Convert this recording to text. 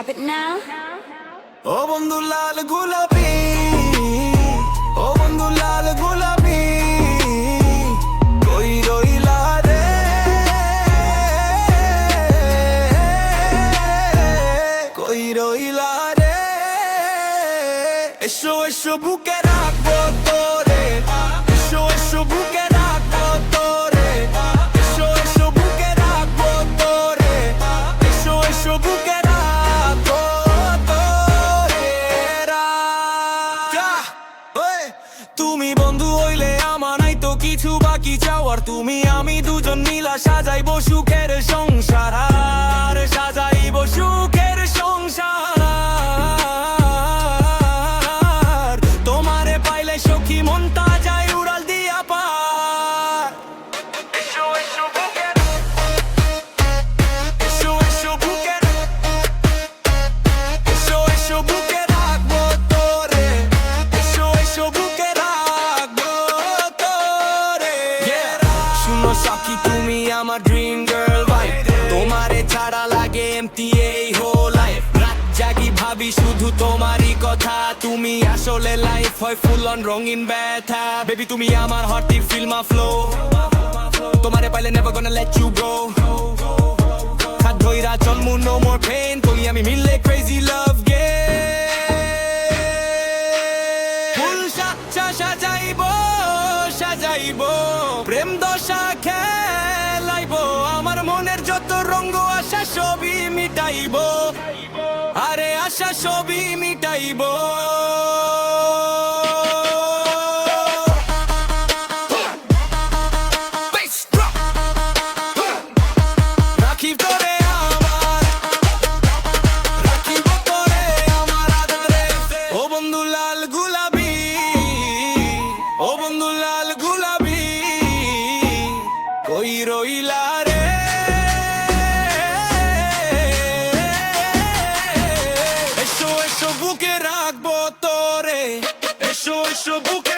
drop it now. ও বন্ধু লাল গোলাপি, ও বন্ধু লাল গোলাপি, কই রইলা রে, কই রইলা রে, এসো এসো বুকে রাখবো তোরে, এসো এসো বুকে রাখবো তোরে, এসো এসো বুকে রাখবো তোরে, এসো এসো বুকে রাখবো তোরে। তুমি বন্ধু হইলে আমার নাই তো কিছু বাকি চাওয়ার, তুমি আমি দুজন মিলা সাজাইবো সুখের সংসার, আর সাজাইবো সুখের সংসার। তোমারে পাইলে সখী মনটা যায় উড়াল দিয়া পার। এসো এসো বুকে, এসো এসো বুকে, এসো এসো বুকে রাখবো তোরে, এসো এসো বুকে রাখবো তোরে। শুনো সখী তুমি আমার ড্রিম গার্ল ভাই, তোমারে ছাড়া লাগে এমটি এই হোল লাইফ। রাত জাগি ভাবি শুধু তোমারই কথা, তুমি আসলে লাইফ হয় ফুল অন রঙিন ব্যথা। বেবি তুমি আমার হার্টে ফিল মাই ফ্লো, তোমারে পাইলে never gonna let you go. হাত ধইরা চলমু নো মোর পেইন, তুমি আমি মিললে ক্রেজি লাভ গে। ফুল সাজাইবো সাজাইবো, প্রেম দশা খেলাইবো, আমার মনের যত রঙ্গ আশা সবই মিটাইবো, আরে আশা সবই মিটাইবো। রাখিব তোরে আমার, রাখিব তোরে আমার আদরে। ও বন্ধু লাল গোলাপি, ও বন্ধু লাল গোলাপি, কই রইলা রে, এসো এসো বুকে রাখবো তোরে, এসো এসো বুকে